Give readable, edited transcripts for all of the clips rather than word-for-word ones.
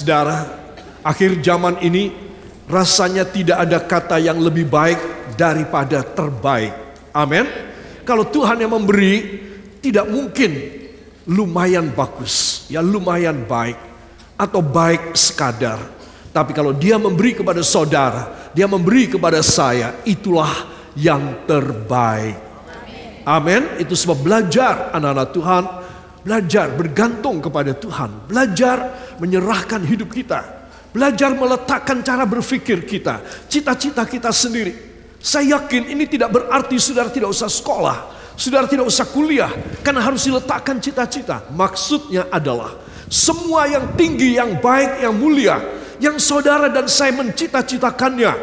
Saudara, akhir zaman ini rasanya tidak ada kata yang lebih baik daripada terbaik. Amin. Kalau Tuhan yang memberi, tidak mungkin lumayan bagus, ya lumayan baik, atau baik sekadar. Tapi kalau Dia memberi kepada saudara, Dia memberi kepada saya, itulah yang terbaik. Amin. Itu sebab belajar anak-anak Tuhan, belajar bergantung kepada Tuhan, belajar menyerahkan hidup kita, belajar meletakkan cara berpikir kita, cita-cita kita sendiri. Saya yakin ini tidak berarti saudara tidak usah sekolah, saudara tidak usah kuliah, karena harus diletakkan cita-cita. Maksudnya adalah semua yang tinggi, yang baik, yang mulia, yang saudara dan saya mencita-citakannya,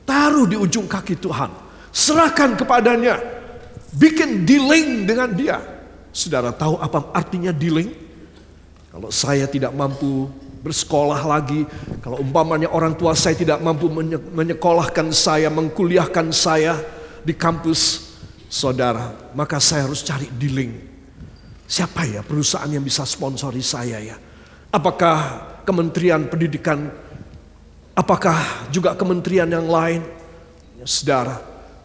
taruh di ujung kaki Tuhan, serahkan kepadanya, bikin dealing dengan Dia. Saudara tahu apa artinya dealing? Kalau saya tidak mampu bersekolah lagi, kalau umpamanya orang tua saya tidak mampu menyekolahkan saya, mengkuliahkan saya di kampus, saudara, maka saya harus cari dealing. Siapa ya perusahaan yang bisa sponsori saya ya? Apakah Kementerian Pendidikan? Apakah juga kementerian yang lain? Ya, saudara,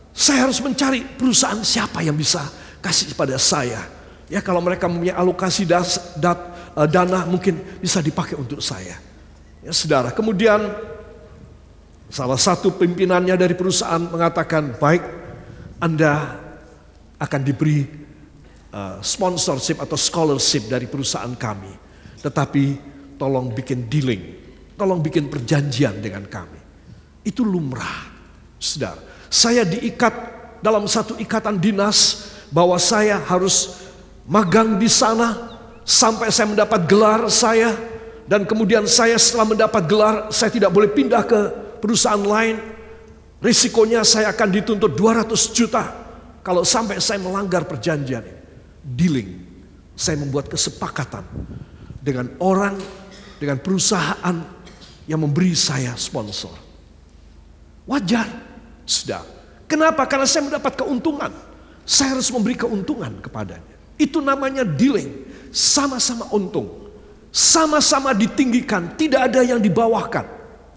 saya harus mencari perusahaan siapa yang bisa kasih kepada saya. Ya, kalau mereka mempunyai alokasi dana mungkin bisa dipakai untuk saya. Ya, saudara. Kemudian salah satu pimpinannya dari perusahaan mengatakan, baik, Anda akan diberi sponsorship atau scholarship dari perusahaan kami, tetapi tolong bikin dealing, tolong bikin perjanjian dengan kami. Itu lumrah, saudara. Saya diikat dalam satu ikatan dinas bahwa saya harus magang di sana sampai saya mendapat gelar saya, dan kemudian saya setelah mendapat gelar saya tidak boleh pindah ke perusahaan lain. Risikonya saya akan dituntut 200 juta kalau sampai saya melanggar perjanjian. Dealing, saya membuat kesepakatan dengan orang, dengan perusahaan yang memberi saya sponsor. Wajar, sudah. Kenapa? Karena saya mendapat keuntungan, saya harus memberi keuntungan kepadanya. Itu namanya dealing. Sama-sama untung, sama-sama ditinggikan, tidak ada yang dibawahkan.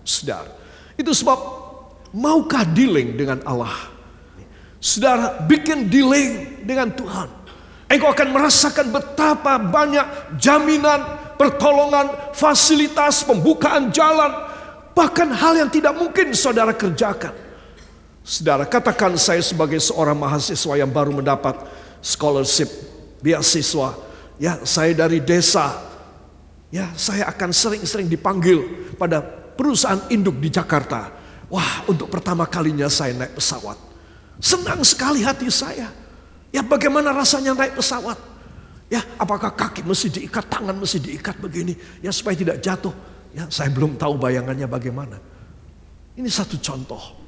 Saudara, itu sebab maukah dealing dengan Allah? Saudara, bikin dealing dengan Tuhan. Engkau akan merasakan betapa banyak jaminan, pertolongan, fasilitas, pembukaan jalan, bahkan hal yang tidak mungkin saudara kerjakan. Saudara, katakan saya sebagai seorang mahasiswa yang baru mendapat scholarship, beasiswa. Ya, saya dari desa. Ya, saya akan sering-sering dipanggil pada perusahaan induk di Jakarta. Wah, untuk pertama kalinya saya naik pesawat. Senang sekali hati saya. Ya, bagaimana rasanya naik pesawat? Ya, apakah kaki mesti diikat, tangan mesti diikat begini, ya supaya tidak jatuh? Ya, saya belum tahu bayangannya bagaimana. Ini satu contoh.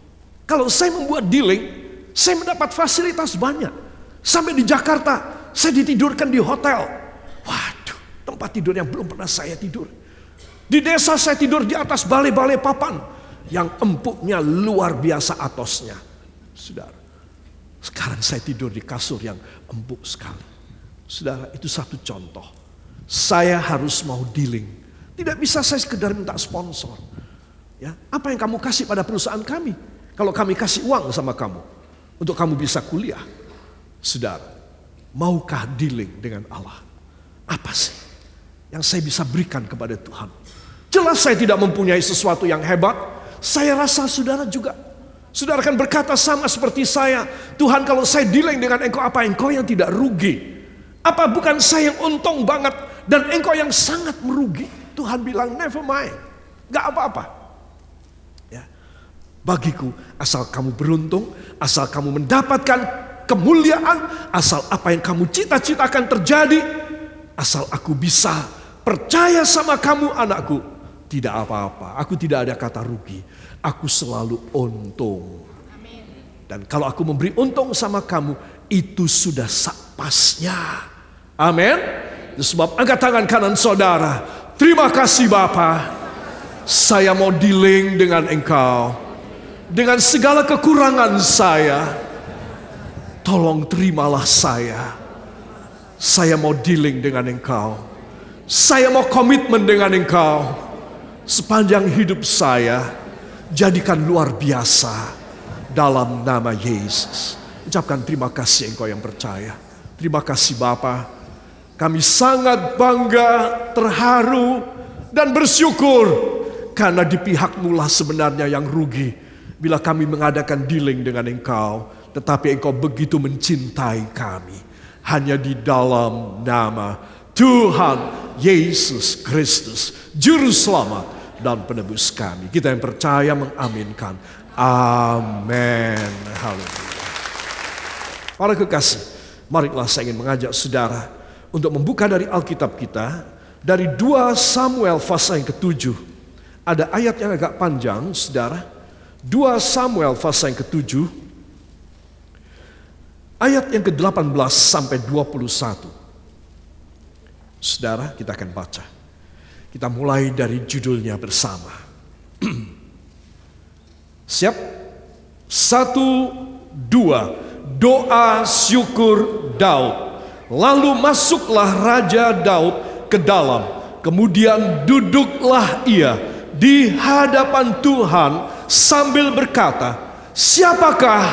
Kalau saya membuat dealing, saya mendapat fasilitas banyak. Sampai di Jakarta, saya ditidurkan di hotel. Waduh, tempat tidur yang belum pernah saya tidur. Di desa saya tidur di atas balai-balai papan yang empuknya luar biasa atosnya. Saudara, sekarang saya tidur di kasur yang empuk sekali. Saudara, itu satu contoh. Saya harus mau dealing. Tidak bisa saya sekedar minta sponsor. Ya, apa yang kamu kasih pada perusahaan kami? Kalau kami kasih uang sama kamu untuk kamu bisa kuliah. Saudara, maukah dealing dengan Allah? Apa sih yang saya bisa berikan kepada Tuhan? Jelas saya tidak mempunyai sesuatu yang hebat. Saya rasa saudara juga. Saudara akan berkata sama seperti saya. Tuhan, kalau saya dealing dengan engkau, apa engkau yang tidak rugi? Apa bukan saya yang untung banget dan engkau yang sangat merugi? Tuhan bilang never mind, gak apa-apa. Ya, bagiku asal kamu beruntung, asal kamu mendapatkan kemuliaan, asal apa yang kamu cita-citakan terjadi, asal aku bisa percaya sama kamu anakku, tidak apa-apa. Aku tidak ada kata rugi. Aku selalu untung. Amin. Dan kalau aku memberi untung sama kamu, itu sudah pasnya. Amin. Sebab angkat tangan kanan saudara. Terima kasih Bapa. Saya mau dealing dengan engkau. Dengan segala kekurangan saya. Tolong terimalah saya. Saya mau dealing dengan engkau. Saya mau komitmen dengan engkau. sepanjang hidup saya, jadikan luar biasa dalam nama Yesus. Ucapkan terima kasih engkau yang percaya. Terima kasih Bapa. Kami sangat bangga, terharu, dan bersyukur karena di pihakmu lah sebenarnya yang rugi bila kami mengadakan dealing dengan engkau. Tetapi engkau begitu mencintai kami. Hanya di dalam nama Tuhan Yesus Kristus, Juru Selamat dan Penebus kami. Kita yang percaya mengaminkan. Amin. Haleluya. Para kekasih, marilah saya ingin mengajak saudara untuk membuka dari Alkitab kita, dari 2 Samuel pasal yang ke-7. Ada ayat yang agak panjang, saudara. 2 Samuel pasal yang ke-7. Ayat yang ke-18 sampai 21. Saudara, kita akan baca. Kita mulai dari judulnya bersama. Siap? 1, 2. Doa syukur Daud. Lalu masuklah Raja Daud ke dalam. Kemudian duduklah ia di hadapan Tuhan sambil berkata, "Siapakah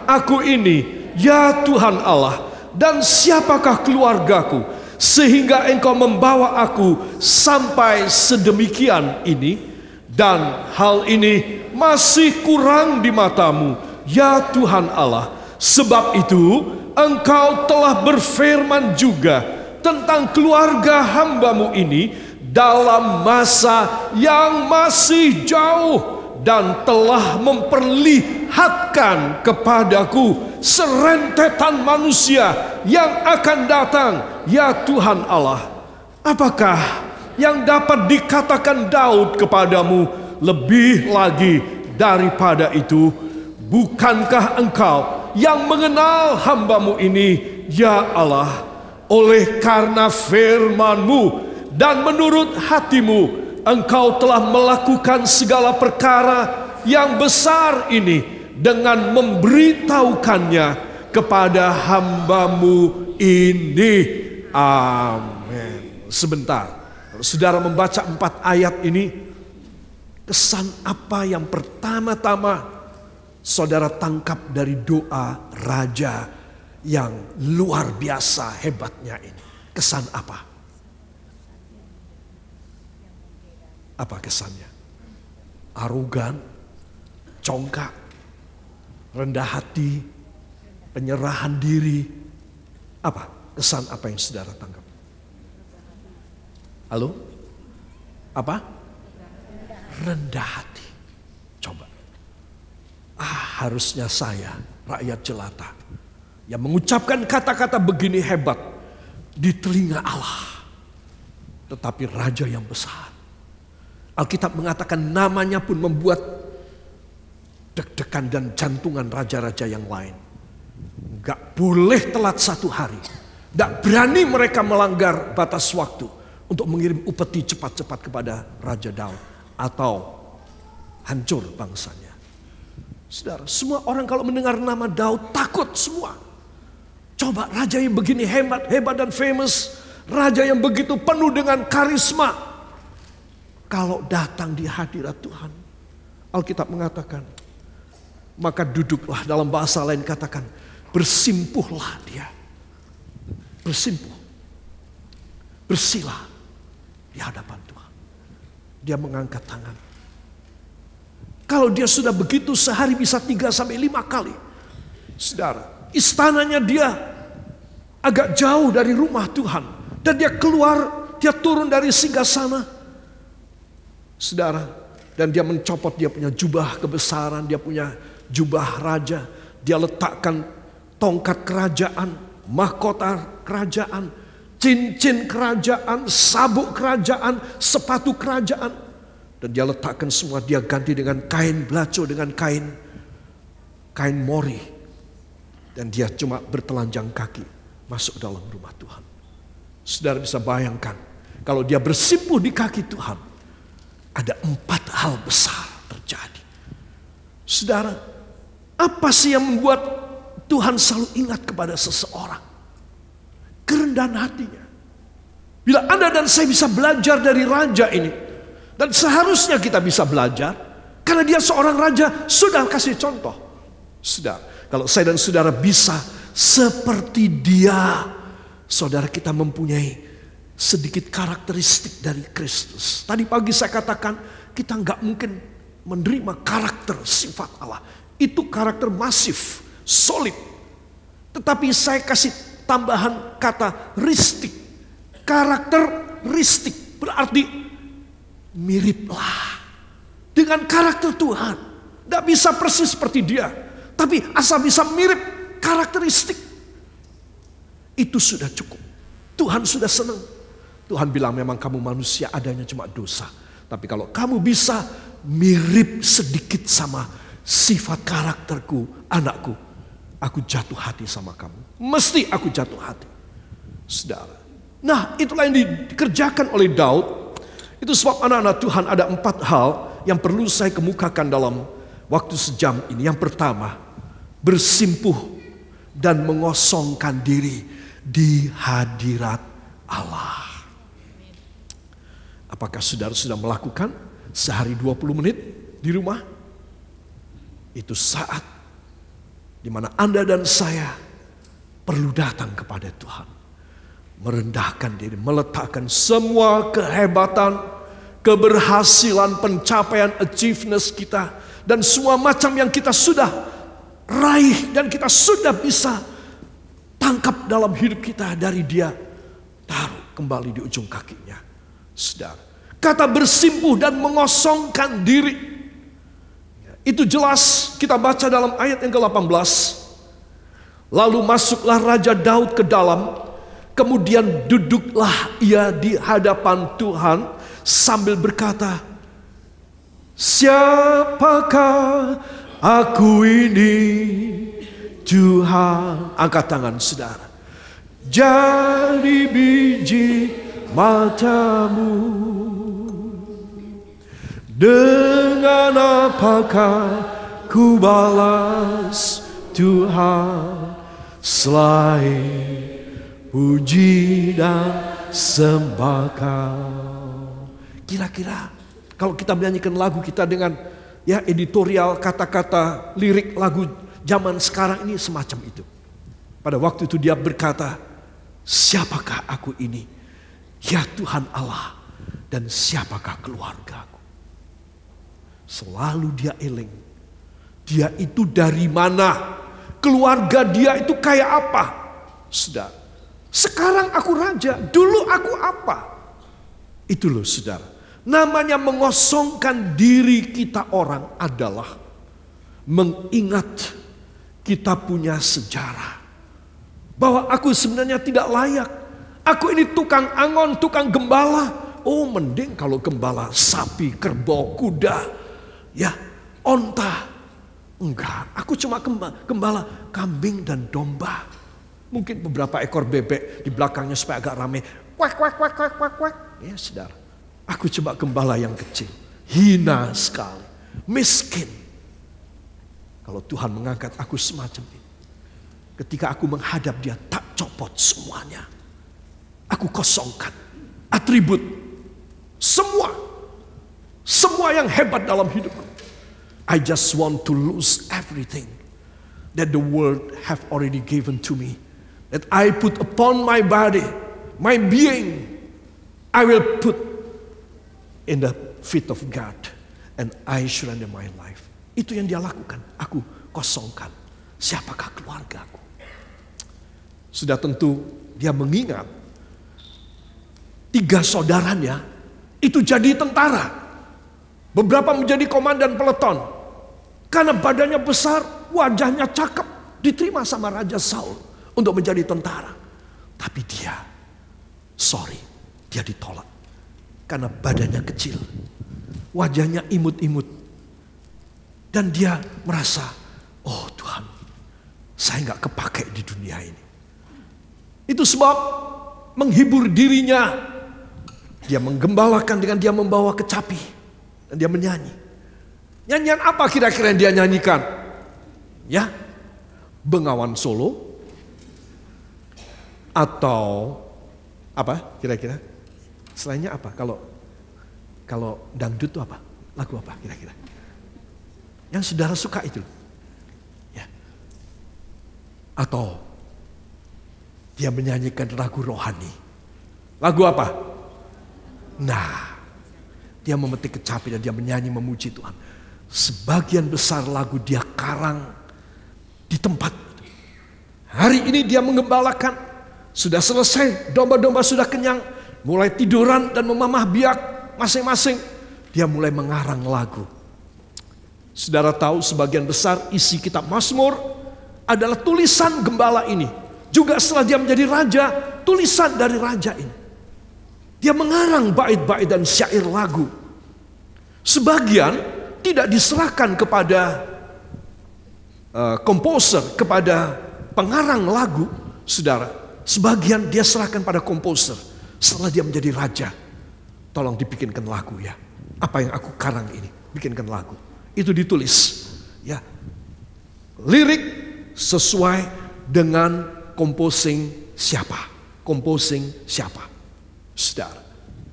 aku ini, ya Tuhan Allah, dan siapakah keluargaku, sehingga engkau membawa aku sampai sedemikian ini, dan hal ini masih kurang di matamu, ya Tuhan Allah. Sebab itu engkau telah berfirman juga tentang keluarga hambamu ini dalam masa yang masih jauh, dan telah memperlihatkan kepadaku serentetan manusia yang akan datang, ya Tuhan Allah. Apakah yang dapat dikatakan Daud kepadamu lebih lagi daripada itu? Bukankah engkau yang mengenal hambamu ini, ya Allah? Oleh karena firman-Mu dan menurut hatimu, engkau telah melakukan segala perkara yang besar ini dengan memberitahukannya kepada hambamu ini. Amin. Sebentar, kalau saudara membaca 4 ayat ini, kesan apa yang pertama-tama saudara tangkap dari doa raja yang luar biasa hebatnya ini? Kesan apa? Apa kesannya? Arogan, congkak, rendah hati, penyerahan diri. Apa? Kesan apa yang saudara tangkap? Halo? Apa? Rendah hati. Coba. Harusnya saya, rakyat jelata, yang mengucapkan kata-kata begini hebat di telinga Allah. Tetapi raja yang besar, Alkitab mengatakan namanya pun membuat deg-degan dan jantungan raja-raja yang lain. Gak boleh telat 1 hari. Gak berani mereka melanggar batas waktu untuk mengirim upeti cepat-cepat kepada Raja Daud, atau hancur bangsanya. Saudara, semua orang kalau mendengar nama Daud takut semua. Coba raja yang begini hebat dan famous, raja yang begitu penuh dengan karisma, kalau datang di hadirat Tuhan, Alkitab mengatakan, maka duduklah, dalam bahasa lain katakan, bersimpuhlah dia. Bersimpuh. Bersila di hadapan Tuhan. Dia mengangkat tangan. Kalau dia sudah begitu, sehari bisa 3 sampai 5 kali. Saudara, istananya dia agak jauh dari rumah Tuhan. Dan dia keluar, dia turun dari singgasana. Saudara, dan dia mencopot dia punya jubah kebesaran, dia punya jubah raja, dia letakkan tongkat kerajaan, mahkota kerajaan, cincin kerajaan, sabuk kerajaan, sepatu kerajaan, dan dia letakkan semua, dia ganti dengan kain belaco, dengan kain mori, dan dia cuma bertelanjang kaki masuk dalam rumah Tuhan. Saudara bisa bayangkan, kalau dia bersimpuh di kaki Tuhan, ada 4 hal besar terjadi. Saudara, apa sih yang membuat Tuhan selalu ingat kepada seseorang? Kerendahan hatinya. Bila Anda dan saya bisa belajar dari raja ini, Dan seharusnya kita bisa belajar, karena dia seorang raja, sudah kasih contoh. Sudah, kalau saya dan saudara bisa seperti dia, saudara kita mempunyai sedikit karakteristik dari Kristus. Tadi pagi saya katakan, kita nggak mungkin menerima karakter sifat Allah. Itu karakter masif, solid. Tetapi saya kasih tambahan kata ristik. Karakteristik berarti miriplah dengan karakter Tuhan. Tidak bisa persis seperti dia, tapi asal bisa mirip karakteristik. Itu sudah cukup. Tuhan sudah senang. Tuhan bilang memang kamu manusia adanya cuma dosa. Tapi kalau kamu bisa mirip sedikit sama sifat karakterku, anakku, aku jatuh hati sama kamu. Mesti aku jatuh hati. Saudara. Nah, itulah yang dikerjakan oleh Daud. Itu sebab anak-anak Tuhan ada 4 hal yang perlu saya kemukakan dalam waktu sejam ini. Yang pertama, bersimpuh dan mengosongkan diri di hadirat Allah. Apakah saudara sudah melakukan sehari 20 menit di rumah? Itu saat di mana Anda dan saya perlu datang kepada Tuhan. Merendahkan diri, meletakkan semua kehebatan, keberhasilan, pencapaian, achievements kita. Dan semua macam yang kita sudah raih dan kita sudah bisa tangkap dalam hidup kita dari dia. Taruh kembali di ujung kakinya. Saudara, kata bersimpuh dan mengosongkan diri. Itu jelas kita baca dalam ayat yang ke-18. Lalu masuklah Raja Daud ke dalam. Kemudian duduklah ia di hadapan Tuhan sambil berkata, siapakah aku ini Tuhan? Angkat tangan saudara. Jadi biji matamu, dengan apakah ku balas Tuhan selain puji dan sembah Kau. Kira-kira kalau kita menyanyikan lagu kita dengan ya editorial kata-kata lirik lagu zaman sekarang ini semacam itu. Pada waktu itu dia berkata, siapakah aku ini? Ya Tuhan Allah, dan siapakah keluargaku? Selalu dia eling. Dia itu dari mana? Keluarga dia itu kayak apa? Saudara, sekarang aku raja, dulu aku apa? Itu loh saudara. Namanya mengosongkan diri kita orang adalah mengingat kita punya sejarah. Bahwa aku sebenarnya tidak layak. Aku ini tukang angon, tukang gembala. Oh mending kalau gembala sapi, kerbau, kuda, ya onta. Enggak, aku cuma gembala kambing dan domba. Mungkin beberapa ekor bebek di belakangnya supaya agak ramai. Kuak, kuak, kuak, kuak, kuak, kuak. Ya saudara, aku cuma gembala yang kecil. Hina sekali, miskin. Kalau Tuhan mengangkat aku semacam ini. Ketika aku menghadap dia, tak copot semuanya. Aku kosongkan atribut semua yang hebat dalam hidupku. I just want to lose everything that the world have already given to me, that I put upon my body, my being, I will put in the feet of God, and I surrender my life. Itu yang dia lakukan. Aku kosongkan. Siapakah keluargaku? Sudah tentu dia mengingat 3 saudaranya itu jadi tentara. Beberapa menjadi komandan peleton. Karena badannya besar, wajahnya cakep, diterima sama Raja Saul untuk menjadi tentara. Tapi dia ditolak. Karena badannya kecil, wajahnya imut-imut. Dan dia merasa, oh Tuhan, saya gak kepake di dunia ini. Itu sebab menghibur dirinya, dia menggembalakan dengan dia membawa kecapi dan dia menyanyi. Nyanyian apa kira-kira yang dia nyanyikan? Ya, Bengawan Solo atau apa kira-kira? Selainnya apa? Kalau Kalau dangdut itu apa? Lagu apa kira-kira? Yang saudara suka itu. Ya. Atau dia menyanyikan lagu rohani. Lagu apa? Nah, dia memetik kecapi dan dia menyanyi memuji Tuhan. Sebagian besar lagu dia karang di tempat. Hari ini dia mengembalakan. Sudah selesai, domba-domba sudah kenyang. Mulai tiduran dan memamah biak masing-masing. Dia mulai mengarang lagu. Saudara tahu sebagian besar isi kitab Mazmur adalah tulisan gembala ini. Juga setelah dia menjadi raja, tulisan dari raja ini. Dia mengarang bait-bait dan syair lagu. Sebagian tidak diserahkan kepada komposer, kepada pengarang lagu, saudara. Sebagian dia serahkan pada komposer. Setelah dia menjadi raja, tolong dibikinkan lagu ya. Apa yang aku karang ini, bikinkan lagu. Itu ditulis, ya. Lirik sesuai dengan composing siapa, saudara.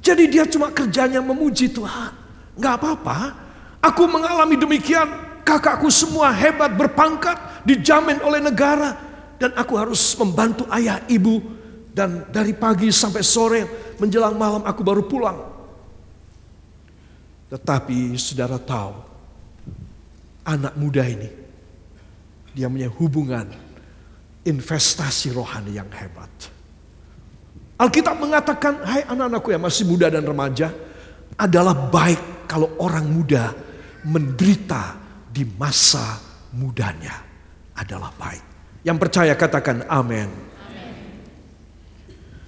Jadi dia cuma kerjanya memuji Tuhan. Gak apa-apa, aku mengalami demikian. Kakakku semua hebat, berpangkat, dijamin oleh negara. Dan aku harus membantu ayah ibu. Dan dari pagi sampai sore menjelang malam aku baru pulang. Tetapi saudara tahu, anak muda ini, dia punya hubungan investasi rohani yang hebat. Alkitab mengatakan, hai anak-anakku yang masih muda dan remaja, adalah baik kalau orang muda menderita di masa mudanya. Adalah baik. Yang percaya katakan amin.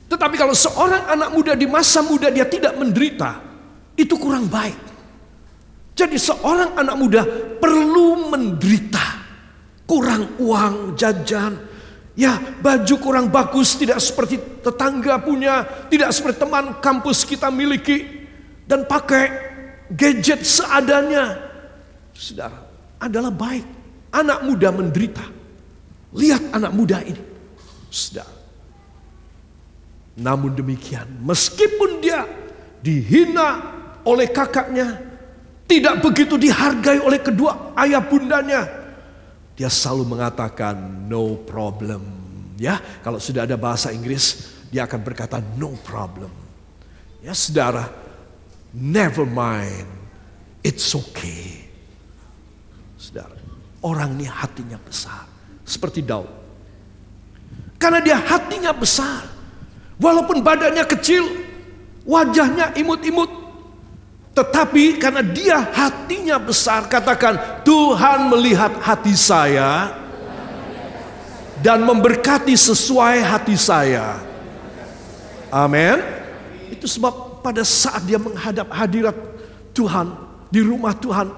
Tetapi kalau seorang anak muda di masa muda dia tidak menderita, itu kurang baik. Jadi seorang anak muda perlu menderita. Kurang uang jajan. Ya, baju kurang bagus, tidak seperti tetangga punya, tidak seperti teman kampus kita miliki. Dan pakai gadget seadanya. Saudara, adalah baik. Anak muda menderita. Lihat anak muda ini. Saudara. Namun demikian, meskipun dia dihina oleh kakaknya, tidak begitu dihargai oleh kedua ayah bundanya, dia selalu mengatakan no problem. Ya, kalau sudah ada bahasa Inggris, dia akan berkata no problem. Ya saudara, never mind, it's okay. Saudara, orang ini hatinya besar, seperti Daud. Karena dia hatinya besar, walaupun badannya kecil, wajahnya imut-imut, tetapi karena dia hatinya besar, katakan Tuhan melihat hati saya dan memberkati sesuai hati saya. Amin. Itu sebab pada saat dia menghadap hadirat Tuhan di rumah Tuhan,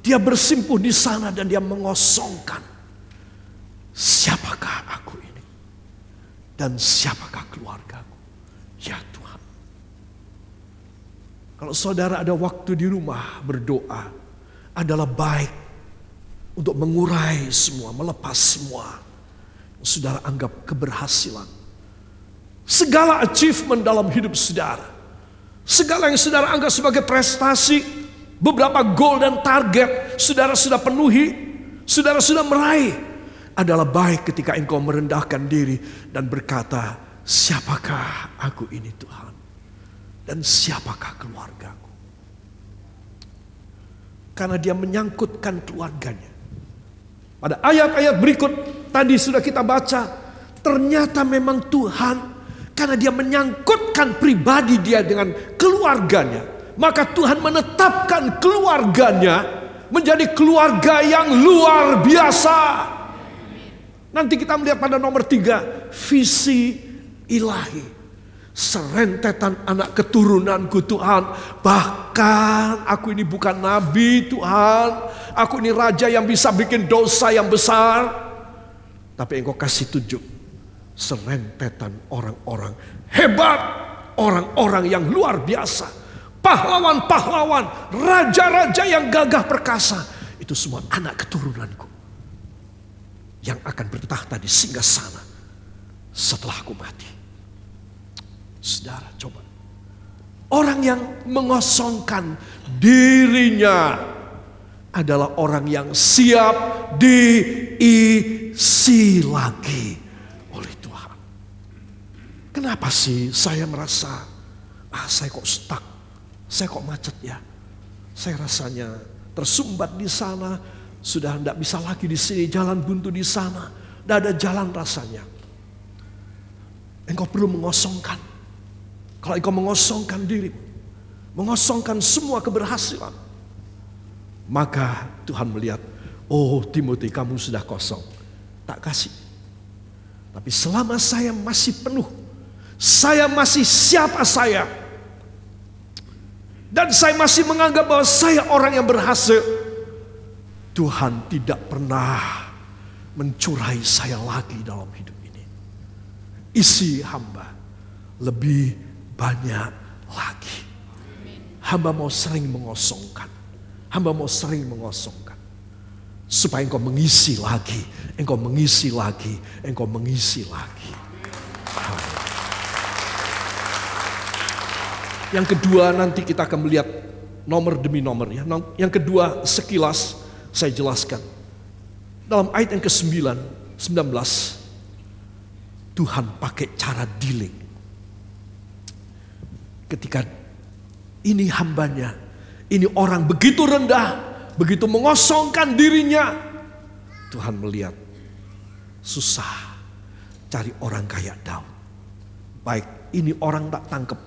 dia bersimpuh di sana dan dia mengosongkan, siapakah aku ini dan siapakah keluargaku, ya Tuhan. Kalau saudara ada waktu di rumah berdoa, adalah baik untuk mengurai semua, melepas semua yang saudara anggap keberhasilan. Segala achievement dalam hidup saudara, segala yang saudara anggap sebagai prestasi, beberapa goal dan target saudara sudah penuhi, saudara sudah meraih. Adalah baik ketika engkau merendahkan diri dan berkata, siapakah aku ini Tuhan? Dan siapakah keluargaku? Karena dia menyangkutkan keluarganya. Pada ayat-ayat berikut tadi sudah kita baca, ternyata memang Tuhan, karena dia menyangkutkan pribadi dia dengan keluarganya, maka Tuhan menetapkan keluarganya menjadi keluarga yang luar biasa. Nanti kita melihat pada nomor 3, visi ilahi. Serentetan anak keturunanku Tuhan. Bahkan aku ini bukan nabi Tuhan. Aku ini raja yang bisa bikin dosa yang besar. Tapi engkau kasih tunjuk serentetan orang-orang hebat. Orang-orang yang luar biasa. Pahlawan-pahlawan. Raja-raja yang gagah perkasa. Itu semua anak keturunanku. Yang akan bertahta di singgasana setelah aku mati. Saudara, coba Orang yang mengosongkan dirinya adalah orang yang siap diisi lagi oleh Tuhan. Kenapa sih saya merasa, saya kok stuck, saya kok macet ya. Saya rasanya tersumbat di sana, sudah tidak bisa lagi di sini, jalan buntu di sana, tidak ada jalan rasanya. Engkau perlu mengosongkan. Kalau engkau mengosongkan diri, mengosongkan semua keberhasilan, maka Tuhan melihat, oh Timotius, kamu sudah kosong, tak kasih. Tapi selama saya masih penuh, saya masih siapa saya, dan saya masih menganggap bahwa saya orang yang berhasil, Tuhan tidak pernah mencurahi saya lagi dalam hidup ini. Isi hamba lebih banyak lagi. Hamba mau sering mengosongkan. Hamba mau sering mengosongkan. Supaya engkau mengisi lagi. Engkau mengisi lagi. Engkau mengisi lagi. Yang kedua nanti kita akan melihat nomor demi nomor ya. Yang kedua sekilas saya jelaskan. Dalam ayat yang ke-19, Tuhan pakai cara dealing. Ketika ini hambanya, ini orang begitu rendah, begitu mengosongkan dirinya, Tuhan melihat susah cari orang kayak Daud. Baik, ini orang tak tangkep,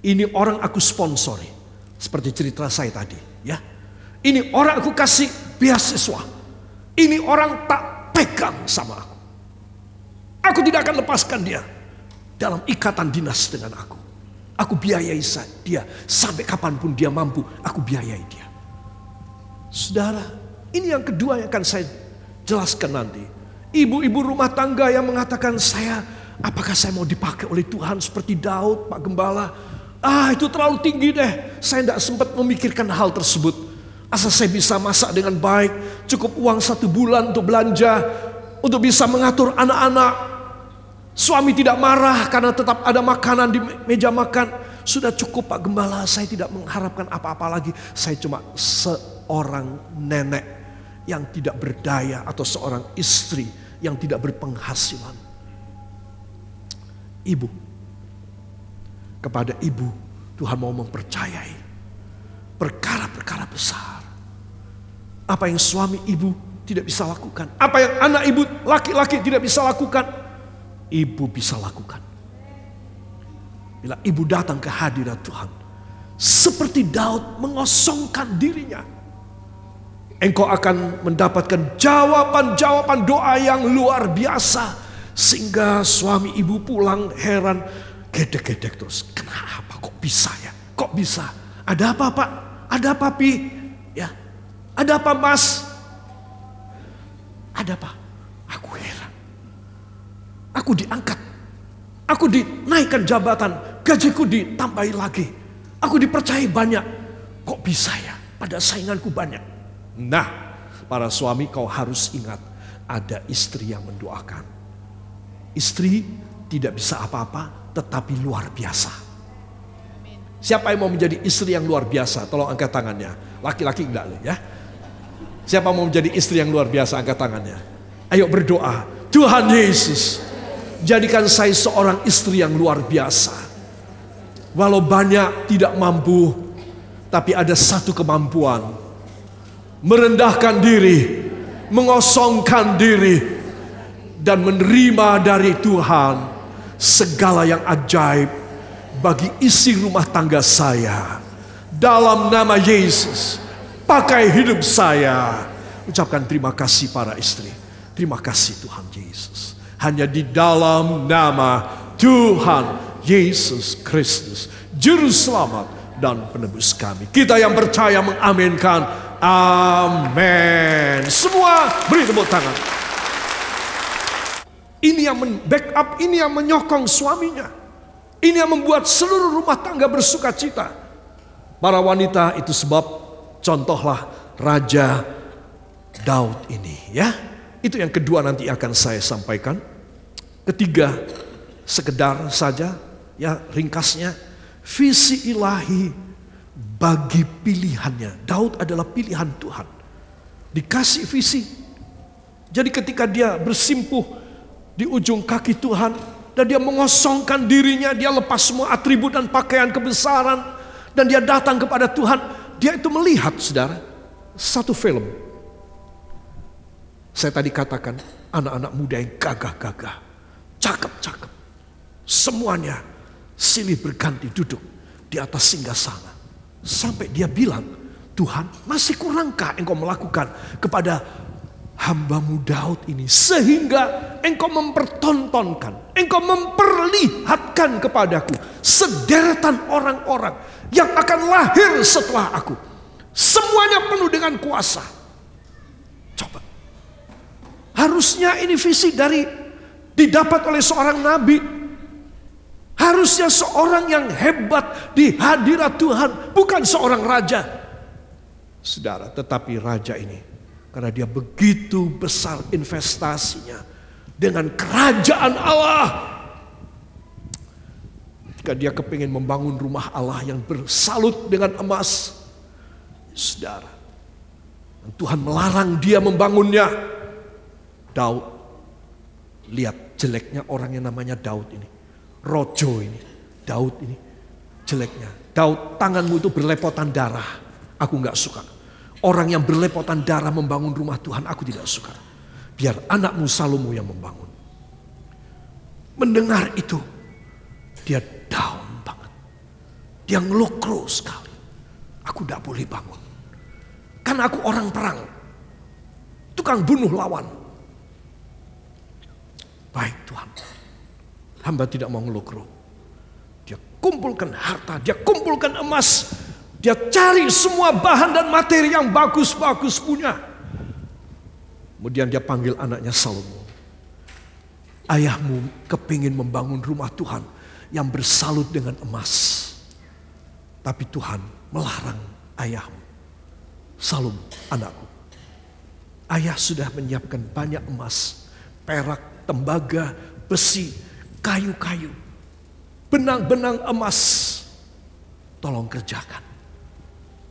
ini orang aku sponsori, seperti cerita saya tadi, ya. Ini orang aku kasih beasiswa, ini orang tak pegang sama aku. Aku tidak akan lepaskan dia dalam ikatan dinas dengan aku. Aku biayai dia sampai kapanpun dia mampu, aku biayai dia. Saudara, ini yang kedua yang akan saya jelaskan nanti. Ibu-ibu rumah tangga yang mengatakan apakah saya mau dipakai oleh Tuhan seperti Daud, Pak Gembala? Itu terlalu tinggi deh. Saya tidak sempat memikirkan hal tersebut. Asal saya bisa masak dengan baik, cukup uang 1 bulan untuk belanja, untuk bisa mengatur anak-anak. Suami tidak marah karena tetap ada makanan di meja makan. Sudah cukup Pak Gembala, saya tidak mengharapkan apa-apa lagi. Saya cuma seorang nenek yang tidak berdaya atau seorang istri yang tidak berpenghasilan. Ibu, kepada ibu Tuhan mau mempercayai perkara-perkara besar. Apa yang suami ibu tidak bisa lakukan, apa yang anak ibu laki-laki tidak bisa lakukan, ibu bisa lakukan. Bila ibu datang ke hadirat Tuhan, seperti Daud mengosongkan dirinya, engkau akan mendapatkan jawaban-jawaban doa yang luar biasa. Sehingga suami ibu pulang heran, gedek-gedek terus. Kenapa kok bisa ya? Kok bisa? Ada apa Pak? Ada apa Pi? Ya, ada apa Mas? Ada apa? Aku heran. Aku diangkat, aku dinaikkan jabatan, gajiku ditambahi lagi, aku dipercayai banyak. Kok bisa ya? Pada sainganku banyak. Nah, para suami kau harus ingat, ada istri yang mendoakan. Istri tidak bisa apa-apa, tetapi luar biasa. Siapa yang mau menjadi istri yang luar biasa? Tolong angkat tangannya. Laki-laki enggak ya? Siapa mau menjadi istri yang luar biasa? Angkat tangannya. Ayo berdoa. Tuhan Yesus, jadikan saya seorang istri yang luar biasa. Walau banyak tidak mampu, tapi ada satu kemampuan. Merendahkan diri, mengosongkan diri, dan menerima dari Tuhan segala yang ajaib bagi isi rumah tangga saya. Dalam nama Yesus, pakai hidup saya. Ucapkan terima kasih para istri. Terima kasih Tuhan Yesus. Hanya di dalam nama Tuhan Yesus Kristus, Juru Selamat dan Penebus kami. Kita yang percaya mengaminkan. Amin. Semua beri tepuk tangan. Ini yang membackup, ini yang menyokong suaminya. Ini yang membuat seluruh rumah tangga bersuka cita. Para wanita, itu sebab contohlah Raja Daud ini ya. Itu yang kedua nanti akan saya sampaikan. Ketiga, sekedar saja ya ringkasnya, Visi ilahi bagi pilihannya. Daud adalah pilihan Tuhan. Dikasih visi. Jadi ketika dia bersimpuh di ujung kaki Tuhan, dan dia mengosongkan dirinya, dia lepas semua atribut dan pakaian kebesaran, dan dia datang kepada Tuhan, dia itu melihat, saudara, satu film. Saya tadi katakan, anak-anak muda yang gagah-gagah, cakep-cakep, semuanya silih berganti duduk di atas singgasana. Sampai dia bilang, Tuhan, masih kurangkah engkau melakukan kepada hamba-Mu Daud ini, sehingga engkau mempertontonkan, engkau memperlihatkan kepadaku sederetan orang-orang yang akan lahir setelah aku. Semuanya penuh dengan kuasa. Coba. Harusnya ini visi didapat oleh seorang nabi. Harusnya seorang yang hebat di hadirat Tuhan, bukan seorang raja. Saudara, tetapi raja ini, karena dia begitu besar investasinya dengan kerajaan Allah, jika dia kepingin membangun rumah Allah yang bersalut dengan emas, saudara, Tuhan melarang dia membangunnya. Daud, lihat jeleknya orang yang namanya Daud ini, Rojo ini, Daud ini jeleknya. Daud, tanganmu itu berlepotan darah, aku gak suka. Orang yang berlepotan darah membangun rumah Tuhan, aku tidak suka. Biar anakmu Salomo yang membangun. Mendengar itu, dia down banget. Dia ngelokro sekali. Aku tidak boleh bangun. Karena aku orang perang. Tukang bunuh lawan. Baik Tuhan. Hamba tidak mau ngelokro. Dia kumpulkan harta, dia kumpulkan emas. Dia cari semua bahan dan materi yang bagus-bagus punya. Kemudian dia panggil anaknya Salomo. Ayahmu kepingin membangun rumah Tuhan yang bersalut dengan emas. Tapi Tuhan melarang ayahmu. Salomo, anakku. Ayah sudah menyiapkan banyak emas, perak, tembaga, besi, kayu-kayu, benang-benang emas. Tolong kerjakan.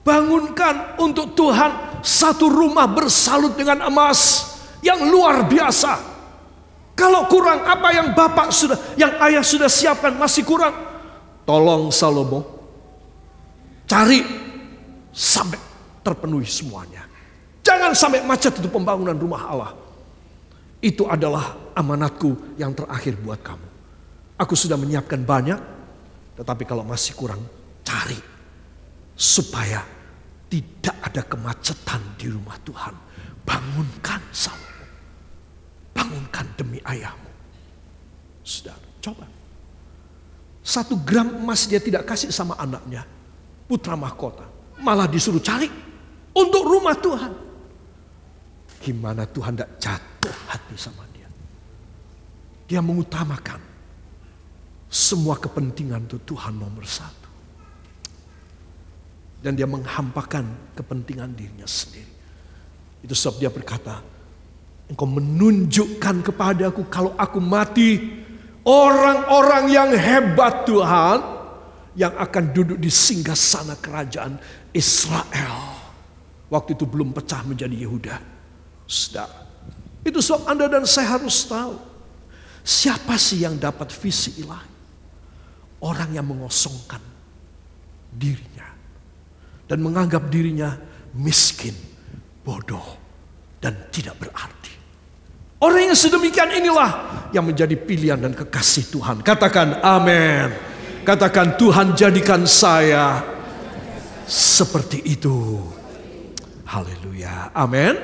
Bangunkan untuk Tuhan satu rumah bersalut dengan emas yang luar biasa. Kalau kurang apa yang yang ayah sudah siapkan masih kurang, tolong Salomo cari sampai terpenuhi semuanya. Jangan sampai macet itu pembangunan rumah Allah. Itu adalah amanatku yang terakhir buat kamu. Aku sudah menyiapkan banyak, tetapi kalau masih kurang, cari. Supaya tidak ada kemacetan di rumah Tuhan. Bangunkan Salomo. Bangunkan demi ayahmu. Saudara, coba. 1 gram emas dia tidak kasih sama anaknya. Putra mahkota. Malah disuruh cari untuk rumah Tuhan. Gimana Tuhan tidak jatuh hati sama dia. Dia mengutamakan semua kepentingan itu Tuhan nomor 1. Dan dia menghampakan kepentingan dirinya sendiri. Itu sebab dia berkata, engkau menunjukkan kepadaku kalau aku mati, orang-orang yang hebat Tuhan, yang akan duduk di singgasana kerajaan Israel. Waktu itu belum pecah menjadi Yehuda. Saudara, itu sebab Anda dan saya harus tahu, siapa sih yang dapat visi ilahi? Orang yang mengosongkan dirinya. Dan menganggap dirinya miskin, bodoh, dan tidak berarti. Orang yang sedemikian inilah yang menjadi pilihan dan kekasih Tuhan. Katakan amin. Katakan Tuhan jadikan saya seperti itu. Haleluya. Amin.